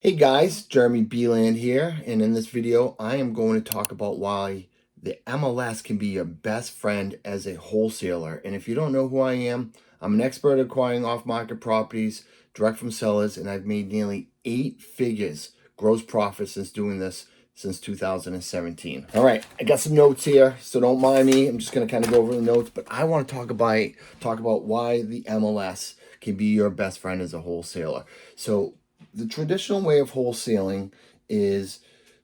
Hey guys, Jeremy Beland here, and in this video, I am going to talk about why the MLS can be your best friend as a wholesaler. And if you don't know who I am, I'm an expert at acquiring off-market properties direct from sellers, and I've made nearly 8 figures gross profit since doing this since 2017. All right, I got some notes here, so don't mind me. I'm just going to kind of go over the notes, but I want to talk about why the MLS can be your best friend as a wholesaler. So the traditional way of wholesaling is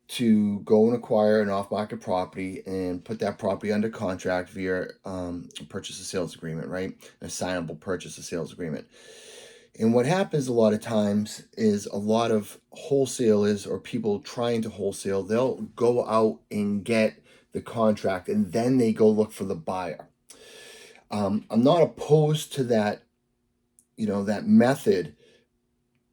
to go and acquire an off-market property and put that property under contract via a purchase and sales agreement, right? An assignable purchase and sales agreement. And what happens a lot of times is a lot of wholesalers or people trying to wholesale, they'll go out and get the contract and then they go look for the buyer. I'm not opposed to that, that method,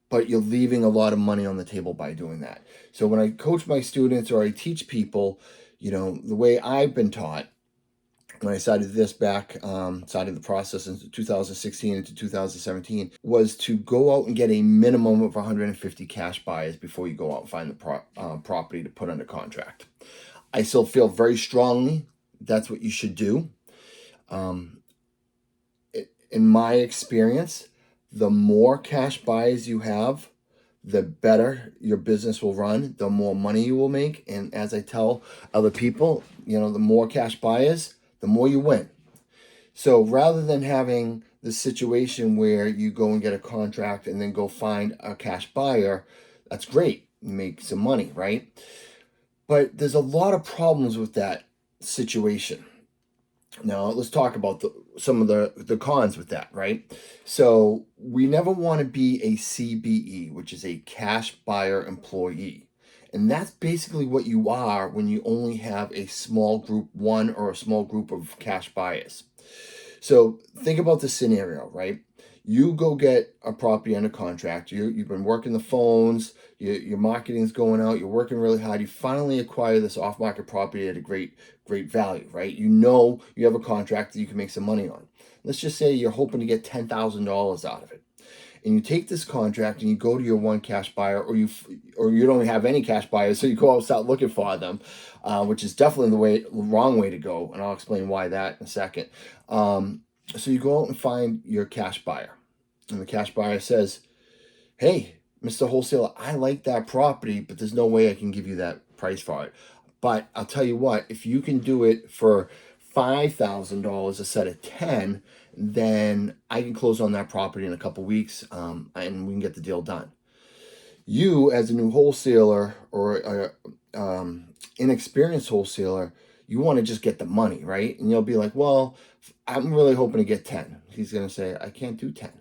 but you're leaving a lot of money on the table by doing that. So when I coach my students or I teach people, the way I've been taught when I started started the process in 2016 into 2017, was to go out and get a minimum of 150 cash buyers before you go out and find the property to put under contract. I still feel very strongly that's what you should do. Um, in my experience, the more cash buyers you have, the better your business will run, the more money you will make. And as I tell other people, the more cash buyers, the more you win. So rather than having the situation where you go and get a contract and then go find a cash buyer, that's great. You make some money, right? But there's a lot of problems with that situation. Now, let's talk about some of the cons with that, right? So, we never want to be a CBE, which is a cash buyer employee. And that's basically what you are when you only have a small group, one or a small group of cash buyers. So, think about the scenario, right? You go get a property under contract. You've been working the phones, your marketing's going out, you're working really hard. You finally acquire this off market property at a great value, right? You know you have a contract that you can make some money on. Let's just say you're hoping to get $10,000 out of it. And you take this contract and you go to your one cash buyer, or you don't have any cash buyers, so you go out and start looking for them, which is definitely the wrong way to go, and I'll explain why that in a second. So you go out and find your cash buyer, and the cash buyer says, "Hey, Mr. Wholesaler, I like that property, but there's no way I can give you that price for it. But I'll tell you what, if you can do it for $5,000 a set of 10, then I can close on that property in a couple weeks, and we can get the deal done." You, as a new wholesaler or inexperienced wholesaler, you want to just get the money, right? And you'll be like, "Well, I'm really hoping to get 10." He's going to say, "I can't do 10."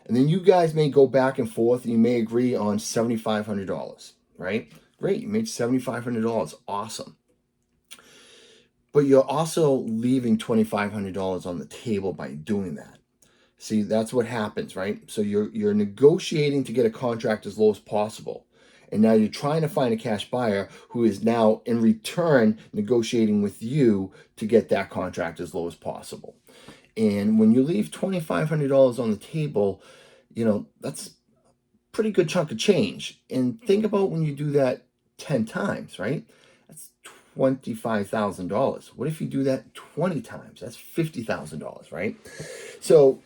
And then you guys may go back and forth and you may agree on $7,500, right? Great, you made $7,500. Awesome. But you're also leaving $2,500 on the table by doing that. See, that's what happens, right? So you're negotiating to get a contract as low as possible. And now you're trying to find a cash buyer who is now in return negotiating with you to get that contract as low as possible. And when you leave $2,500 on the table, that's a pretty good chunk of change. And think about when you do that 10 times, right? That's $25,000. What if you do that 20 times? That's $50,000, right? So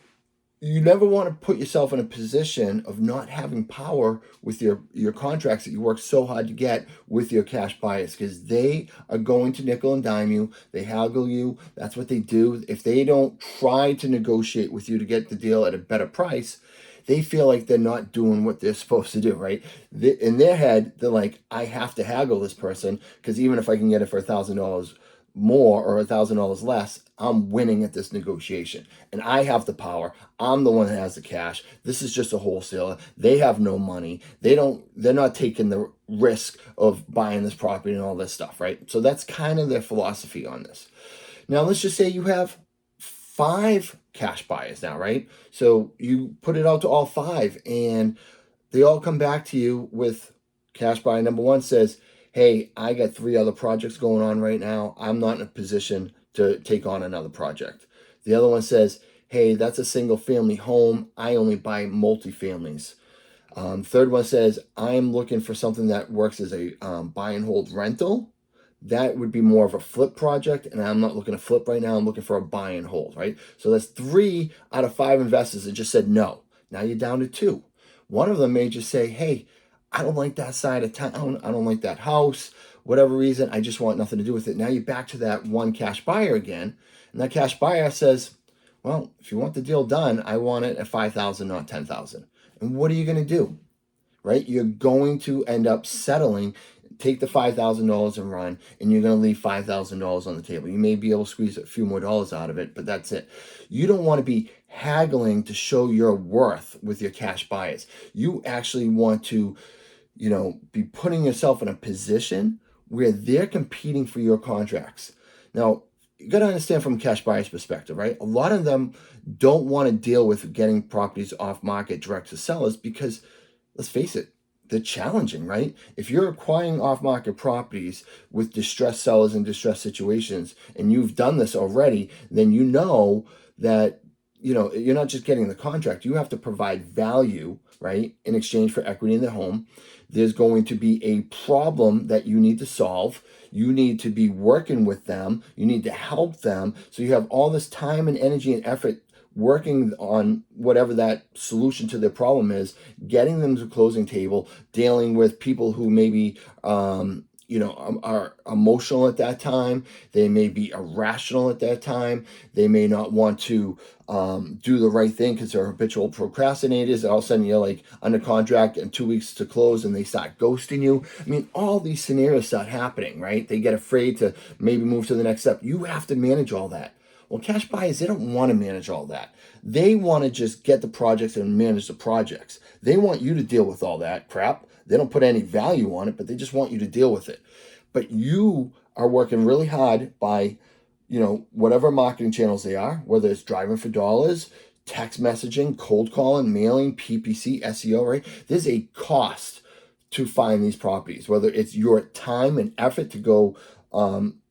you never want to put yourself in a position of not having power with your contracts that you work so hard to get with your cash buyers, because they are going to nickel and dime you. They haggle you. That's what they do. If they don't try to negotiate with you to get the deal at a better price, they feel like they're not doing what they're supposed to do, right? In their head, they're like, "I have to haggle this person because even if I can get it for $1,000 more or $1,000 less, I'm winning at this negotiation. And I have the power. I'm the one that has the cash. This is just a wholesaler. They have no money. They're not taking the risk of buying this property and all this stuff, right?" So that's kind of their philosophy on this. Now, let's just say you have 5 cash buyers now, right? So you put it out to all 5 and they all come back to you with cash buyer number 1 says, "Hey, I got 3 other projects going on right now. I'm not in a position to take on another project." The other one says, "Hey, that's a single family home. I only buy multifamilies. Third one says, I'm looking for something that works as a buy and hold rental. That would be more of a flip project, and I'm not looking to flip right now. I'm looking for a buy and hold, right? So that's 3 out of 5 investors that just said no. Now you're down to 2. One of them may just say, hey, I don't like that side of town. I don't like that house. Whatever reason, I just want nothing to do with it. Now you're back to that one cash buyer again. And that cash buyer says, well, if you want the deal done, I want it at 5,000, not 10,000. And what are you going to do? Right? You're going to end up settling, take the $5,000 and run, and you're going to leave $5,000 on the table. You may be able to squeeze a few more dollars out of it, but that's it. You don't want to be haggling to show your worth with your cash buyers. You actually want to, be putting yourself in a position where they're competing for your contracts. Now, you got to understand from a cash buyer's perspective, right? A lot of them don't want to deal with getting properties off market direct to sellers because, let's face it, they're challenging, right? If you're acquiring off-market properties with distressed sellers and distressed situations, and you've done this already, then you know that, you're not just getting the contract. You have to provide value, right, in exchange for equity in the home. There's going to be a problem that you need to solve. You need to be working with them. You need to help them. So you have all this time and energy and effort working on whatever that solution to their problem is, getting them to the closing table, dealing with people who maybe, are emotional at that time. They may be irrational at that time. They may not want to do the right thing because they're habitual procrastinators. All of a sudden you're like under contract and 2 weeks to close and they start ghosting you. I mean, all these scenarios start happening, right? They get afraid to maybe move to the next step. You have to manage all that. Well, cash buyers, they don't want to manage all that. They want to just get the projects and manage the projects. They want you to deal with all that crap. They don't put any value on it, but they just want you to deal with it. But you are working really hard by, whatever marketing channels they are, whether it's driving for dollars, text messaging, cold calling, mailing, PPC, SEO, right? There's a cost to find these properties, whether it's your time and effort to go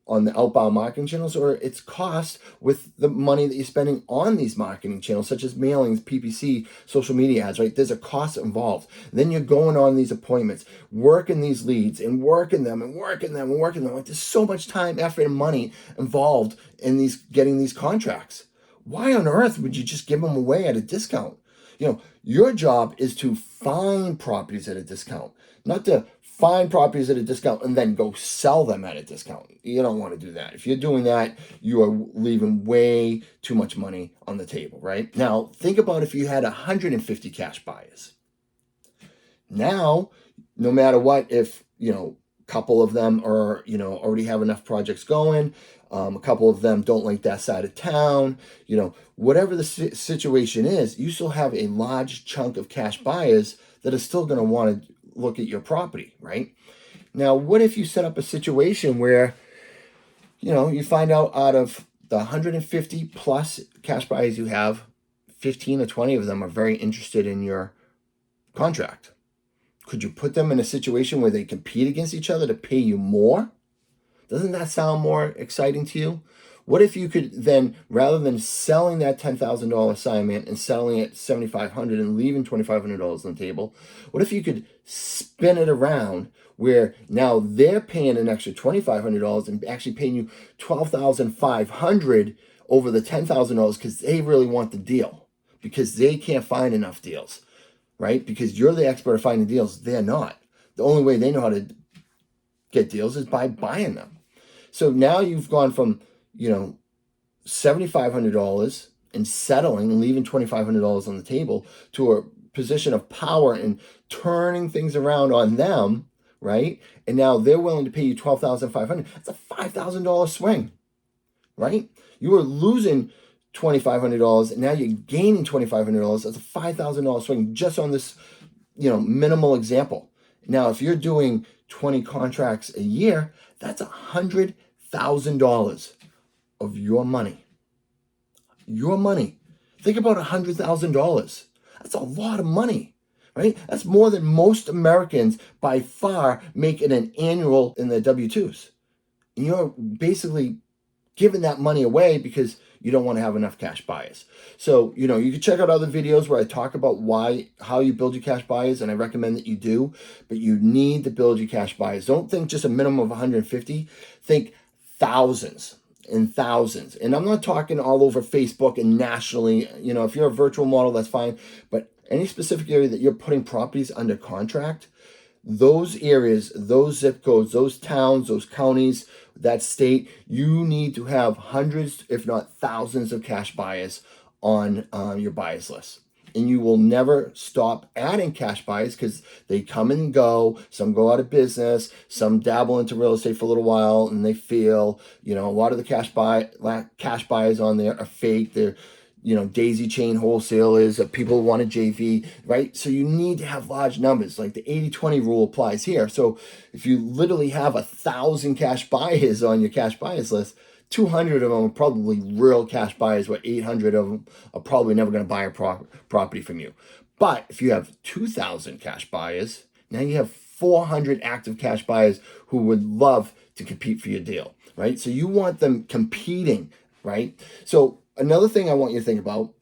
on the outbound marketing channels, or it's cost with the money that you're spending on these marketing channels, such as mailings, PPC, social media ads, right? There's a cost involved. Then you're going on these appointments, working these leads and working them and working them and working them. Like, there's so much time, effort, and money involved in getting these contracts. Why on earth would you just give them away at a discount? Your job is to find properties at a discount, not to find properties at a discount and then go sell them at a discount. You don't want to do that. If you're doing that, you are leaving way too much money on the table, right? Now, think about if you had 150 cash buyers. Now, no matter what, if, a couple of them are, already have enough projects going, a couple of them don't like that side of town, whatever the situation is, you still have a large chunk of cash buyers that are still going to want to look at your property, right? Now, what if you set up a situation where, you find out of the 150 plus cash buyers you have, 15 or 20 of them are very interested in your contract. Could you put them in a situation where they compete against each other to pay you more? Doesn't that sound more exciting to you? What if you could then, rather than selling that $10,000 assignment and selling it $7,500 and leaving $2,500 on the table, what if you could spin it around where now they're paying an extra $2,500 and actually paying you $12,500 over the $10,000 because they really want the deal, because they can't find enough deals, right? Because you're the expert at finding deals, they're not. The only way they know how to get deals is by buying them. So now you've gone from, $7,500 and settling and leaving $2,500 on the table to a position of power and turning things around on them, right? And now they're willing to pay you $12,500. That's a $5,000 swing, right? You were losing $2,500 and now you're gaining $2,500. That's a $5,000 swing just on this, minimal example. Now, if you're doing 20 contracts a year, that's $100,000 of your money. Your money. Think about $100,000. That's a lot of money, right? That's more than most Americans by far make in an annual in their W-2s. And you're basically giving that money away because you don't want to have enough cash buyers. So, you can check out other videos where I talk about how you build your cash buyers, and I recommend that you do, but you need to build your cash buyers. Don't think just a minimum of 150, think thousands and thousands. And I'm not talking all over Facebook and nationally. If you're a virtual model, that's fine, but any specific area that you're putting properties under contract, those areas, those zip codes, those towns, those counties, that state, you need to have hundreds, if not thousands, of cash buyers on your buyers list. And you will never stop adding cash buyers because they come and go. Some go out of business. Some dabble into real estate for a little while and they fail. A lot of the cash buyers on there are fake. They're daisy chain wholesalers, people who want a JV, right? So you need to have large numbers. Like the 80-20 rule applies here. So if you literally have 1,000 cash buyers on your cash buyers list, 200 of them are probably real cash buyers, where 800 of them are probably never going to buy a property from you. But if you have 2,000 cash buyers, now you have 400 active cash buyers who would love to compete for your deal, right? So you want them competing, right? So another thing I want you to think about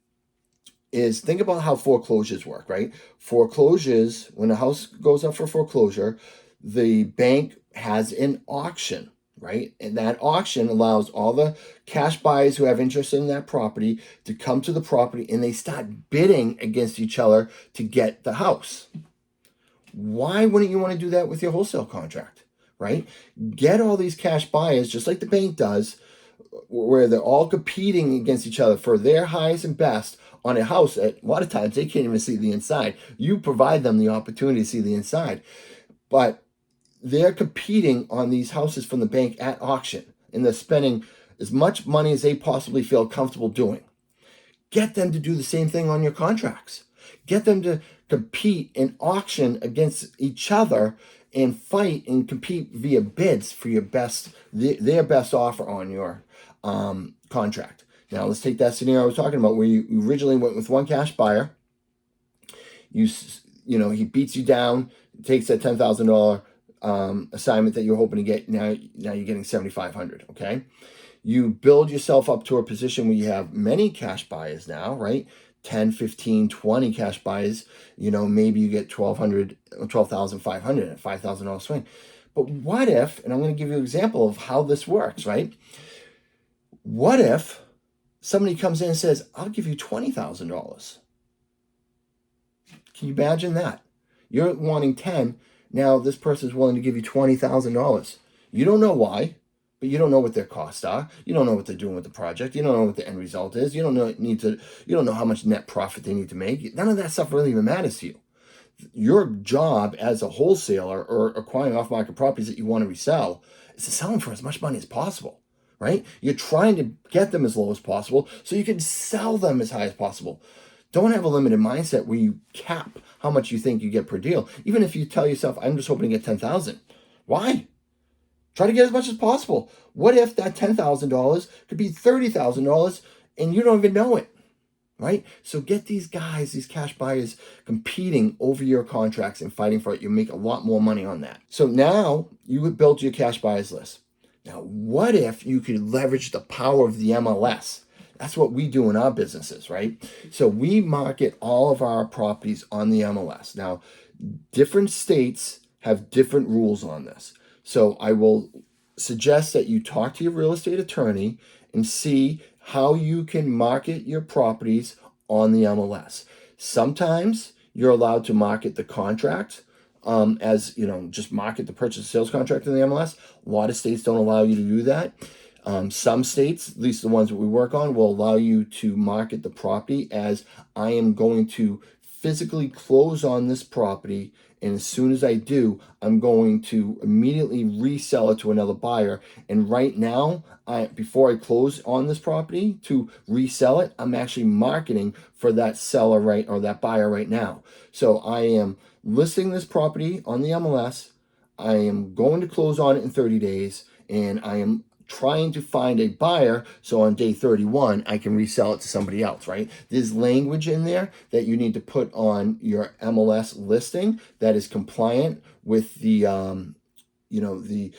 is think about how foreclosures work, right? Foreclosures, when a house goes up for foreclosure, the bank has an auction, right? And that auction allows all the cash buyers who have interest in that property to come to the property, and they start bidding against each other to get the house. Why wouldn't you want to do that with your wholesale contract, right? Get all these cash buyers, just like the bank does, where they're all competing against each other for their highest and best on a house that a lot of times they can't even see the inside. You provide them the opportunity to see the inside. But they're competing on these houses from the bank at auction, and they're spending as much money as they possibly feel comfortable doing. Get them to do the same thing on your contracts. Get them to compete and auction against each other and fight and compete via bids for their best offer on your contract. Now let's take that scenario I was talking about, where you originally went with one cash buyer. He beats you down, takes that $10,000 assignment that you're hoping to get. Now you're getting $7,500. Okay, you build yourself up to a position where you have many cash buyers now, right? 10, 15, 20 cash buyers. Maybe you get $12,500, a $5,000 swing. But what if, and I'm going to give you an example of how this works, right? What if somebody comes in and says, I'll give you $20,000? Can you imagine that? You're wanting 10. Now this person is willing to give you $20,000. You don't know why, but you don't know what their costs are. You don't know what they're doing with the project. You don't know what the end result is. You don't know how much net profit they need to make. None of that stuff really even matters to you. Your job as a wholesaler or acquiring off-market properties that you want to resell is to sell them for as much money as possible, right? You're trying to get them as low as possible so you can sell them as high as possible. Don't have a limited mindset where you cap how much you think you get per deal. Even if you tell yourself, I'm just hoping to get $10,000. Why? Try to get as much as possible. What if that $10,000 could be $30,000 and you don't even know it, right? So get these guys, these cash buyers, competing over your contracts and fighting for it. You make a lot more money on that. So now you would build your cash buyers list. Now, what if you could leverage the power of the MLS? That's what we do in our businesses, right? So we market all of our properties on the MLS. Now, different states have different rules on this. So I will suggest that you talk to your real estate attorney and see how you can market your properties on the MLS. Sometimes you're allowed to market the contract just market the purchase and sales contract in the MLS. A lot of states don't allow you to do that. Some states, at least the ones that we work on, will allow you to market the property as, I am going to physically close on this property, and as soon as I do, I'm going to immediately resell it to another buyer. And right now, before I close on this property to resell it, I'm actually marketing for that seller or that buyer right now. So I am listing this property on the MLS. I am going to close on it in 30 days, and I am trying to find a buyer so on day 31 I can resell it to somebody else, right? There's language in there that you need to put on your MLS listing that is compliant with the whatever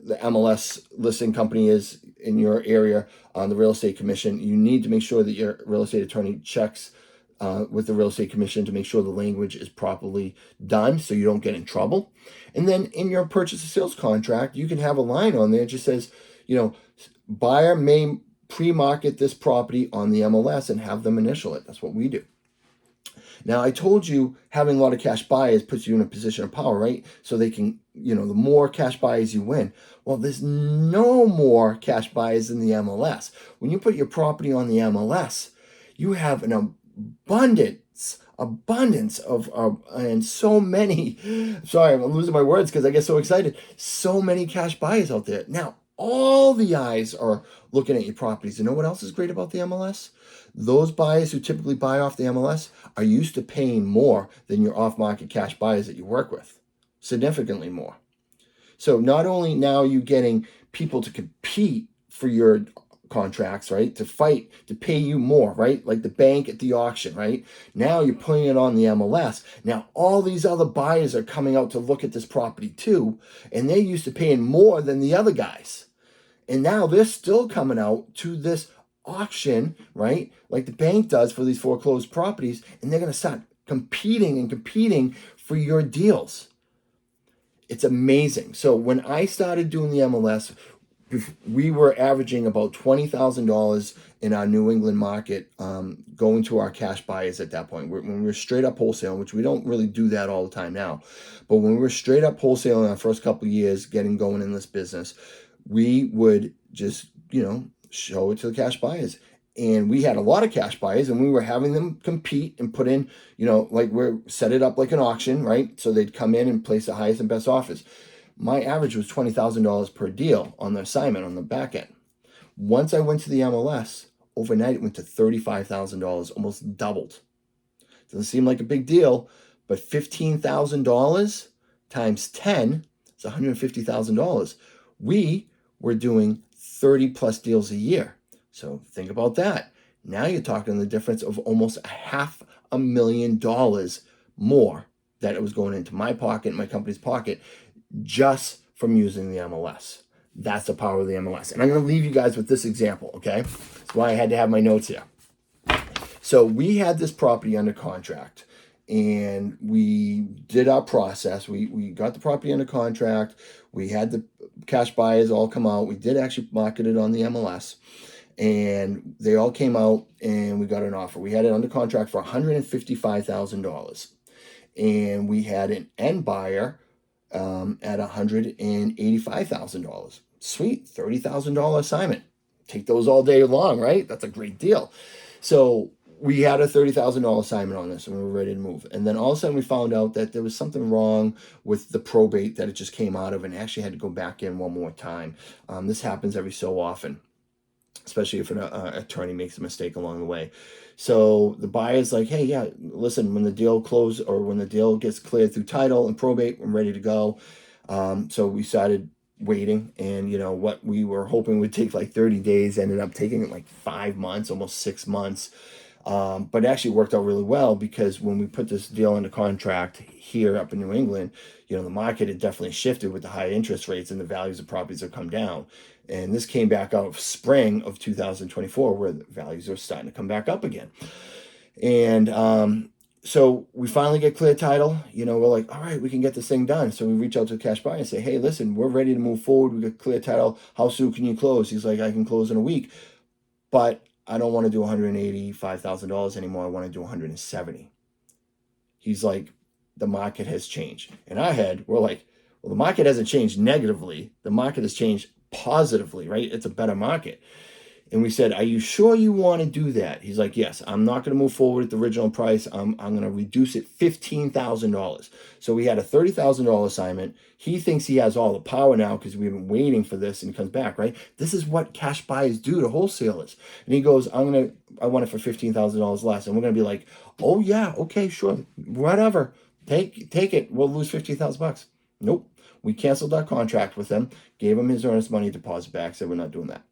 the MLS listing company is in your area on the real estate commission. You need to make sure that your real estate attorney checks with the real estate commission to make sure the language is properly done so you don't get in trouble. And then in your purchase and sales contract, you can have a line on there that just says, buyer may pre-market this property on the MLS and have them initial it. That's what we do. Now, I told you having a lot of cash buyers puts you in a position of power, right? So they can, the more cash buyers you win. Well, there's no more cash buyers in the MLS. When you put your property on the MLS, you have an abundance of and so many, sorry, I'm losing my words because I get so excited. So many cash buyers out there. Now, all the eyes are looking at your properties. You know what else is great about the MLS? Those buyers who typically buy off the MLS are used to paying more than your off-market cash buyers that you work with, significantly more. So not only now are you getting people to compete for your contracts, right, to fight, to pay you more, right, like the bank at the auction, right? Now you're putting it on the MLS. Now all these other buyers are coming out to look at this property too, and they're used to paying more than the other guys. And now they're still coming out to this auction, right? Like the bank does for these foreclosed properties, and they're going to start competing for your deals. It's amazing. So when I started doing the MLS, we were averaging about $20,000 in our New England market going to our cash buyers at that point. When we were straight up wholesaling, which we don't really do that all the time now, but when we were straight up wholesaling our first couple of years getting going in this business, we would just, show it to the cash buyers. And we had a lot of cash buyers, and we were having them compete and put in, set it up like an auction, right? So they'd come in and place the highest and best offers. My average was $20,000 per deal on the assignment on the back end. Once I went to the MLS, overnight it went to $35,000, almost doubled. Doesn't seem like a big deal, but $15,000 times 10 is $150,000. We were doing 30 plus deals a year. So think about that. Now you're talking the difference of almost $500,000 more that it was going into my pocket, my company's pocket, just from using the MLS. That's the power of the MLS. And I'm going to leave you guys with this example, okay? That's why I had to have my notes here. So we had this property under contract, and we did our process. We got the property under contract. We had the cash buyers all come out. We did actually market it on the MLS, and they all came out, and we got an offer. We had it under contract for $155,000, and we had an end buyer at $185,000. Sweet, $30,000 assignment. Take those all day long, right? That's a great deal. So we had a $30,000 assignment on this, and we were ready to move. And then all of a sudden we found out that there was something wrong with the probate that it just came out of, and actually had to go back in one more time. This happens every so often, especially if an attorney makes a mistake along the way. So the buyer's like, hey, yeah, listen, when the deal closes or when the deal gets cleared through title and probate, I'm ready to go. So we started waiting, and what we were hoping would take like 30 days ended up taking like 5 months, almost 6 months. But it actually worked out really well, because when we put this deal into contract here up in New England, the market had definitely shifted with the high interest rates, and the values of properties have come down. And this came back out of spring of 2024, where the values are starting to come back up again. And so we finally get clear title. We're like, all right, we can get this thing done. So we reach out to the cash buyer and say, hey, listen, we're ready to move forward. We got clear title. How soon can you close? He's like, I can close in a week, but I don't want to do $185,000 anymore. I want to do $170,000. He's like, the market has changed. In our head, we're like, well, the market hasn't changed negatively. The market has changed positively, right? It's a better market. And we said, are you sure you want to do that? He's like, yes, I'm not going to move forward at the original price. I'm going to reduce it $15,000. So we had a $30,000 assignment. He thinks he has all the power now because we've been waiting for this, and he comes back, right? This is what cash buyers do to wholesalers. And he goes, I want it for $15,000 less. And we're going to be like, oh yeah, okay, sure, whatever. Take it. We'll lose $15,000. Nope. We canceled our contract with him, gave him his earnest money deposit back, said we're not doing that.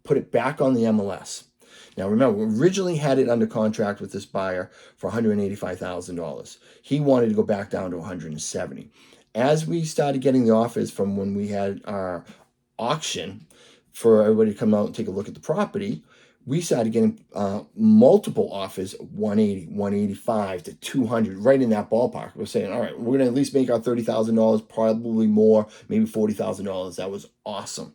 Put it back on the MLS. Now remember, we originally had it under contract with this buyer for $185,000. He wanted to go back down to $170,000. as we started getting the offers from when we had our auction for everybody to come out and take a look at the property, we started getting multiple offers, 180, 185 to 200, right in that ballpark. We're saying, all right, we're going to at least make our $30,000, probably more, maybe $40,000. That was awesome.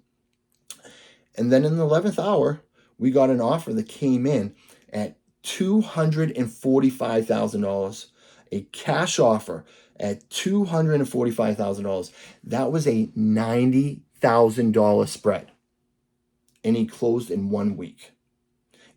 And then in the 11th hour, we got an offer that came in at $245,000, a cash offer at $245,000. That was a $90,000 spread. And he closed in 1 week.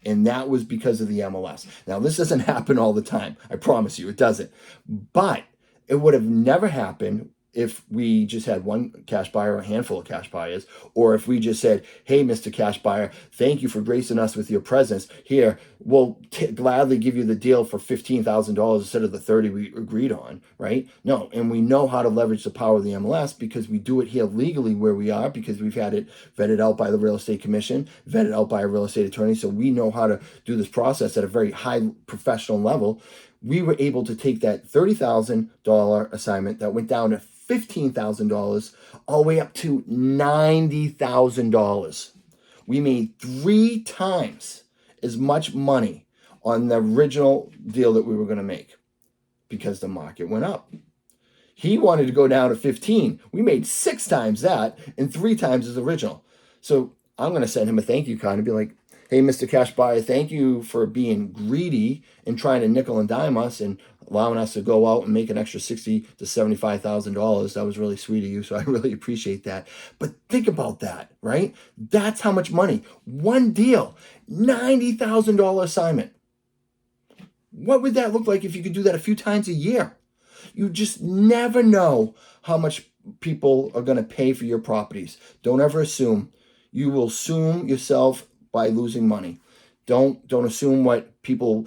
And that was because of the MLS. Now, this doesn't happen all the time. I promise you, it doesn't. But it would have never happened if we just had one cash buyer or a handful of cash buyers, or if we just said, hey, Mr. Cash Buyer, thank you for gracing us with your presence. Here, we'll gladly give you the deal for $15,000 instead of the 30 we agreed on, right? No, and we know how to leverage the power of the MLS because we do it here legally where we are, because we've had it vetted out by the Real Estate Commission, vetted out by a real estate attorney, so we know how to do this process at a very high professional level. We were able to take that $30,000 assignment that went down to $15,000 all the way up to $90,000. We made 3 times as much money on the original deal that we were going to make because the market went up. He wanted to go down to 15. We made 6 times that and 3 times his original. So I'm going to send him a thank you card and be like, hey, Mr. Cash Buyer, thank you for being greedy and trying to nickel and dime us and allowing us to go out and make an extra $60,000 to $75,000. That was really sweet of you, so I really appreciate that. But think about that, right? That's how much money. One deal, $90,000 assignment. What would that look like if you could do that a few times a year? You just never know how much people are going to pay for your properties. Don't ever assume. You will assume yourself by losing money. Don't assume what people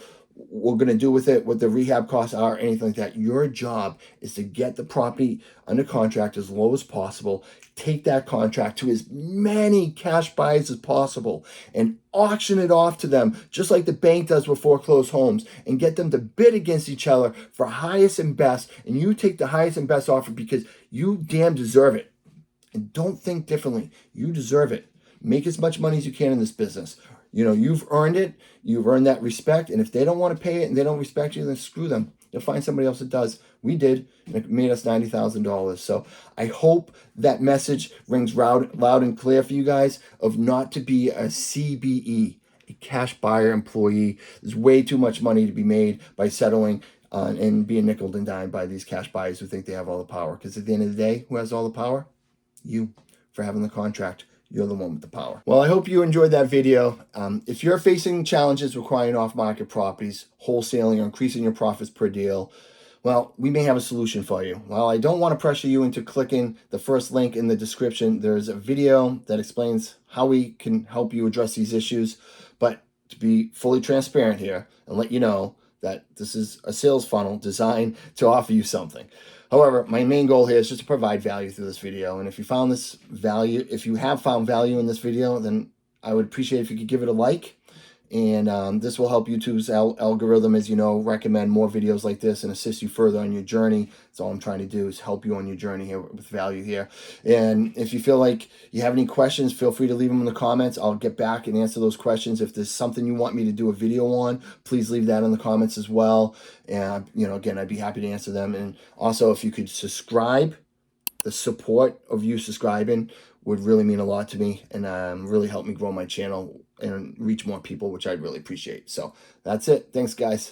were going to do with it, what the rehab costs are, anything like that. Your job is to get the property under contract as low as possible, take that contract to as many cash buyers as possible, and auction it off to them, just like the bank does with foreclosed homes, and get them to bid against each other for highest and best, and you take the highest and best offer because you damn deserve it. And don't think differently. You deserve it. Make as much money as you can in this business. You know, you've earned it. You've earned that respect. And if they don't want to pay it and they don't respect you, then screw them. You'll find somebody else that does. We did, and it made us $90,000. So I hope that message rings loud and clear for you guys of not to be a CBE, a cash buyer employee. There's way too much money to be made by settling and being nickeled and dimed by these cash buyers who think they have all the power. Because at the end of the day, who has all the power? You, for having the contract. You're the one with the power. Well, I hope you enjoyed that video. If you're facing challenges requiring off-market properties, wholesaling, or increasing your profits per deal, well, we may have a solution for you. While I don't want to pressure you into clicking the first link in the description, there's a video that explains how we can help you address these issues. But to be fully transparent here and let you know that this is a sales funnel designed to offer you something. However, my main goal here is just to provide value through this video. And if you found this value, if you have found value in this video, then I would appreciate if you could give it a like. And this will help YouTube's algorithm, as you know, recommend more videos like this and assist you further on your journey. That's all I'm trying to do, is help you on your journey here with value here. And if you feel like you have any questions, feel free to leave them in the comments. I'll get back and answer those questions. If there's something you want me to do a video on, please leave that in the comments as well. And, you know, again, I'd be happy to answer them. And also, if you could subscribe, the support of you subscribing would really mean a lot to me and really help me grow my channel and reach more people, which I'd really appreciate. So that's it. Thanks, guys.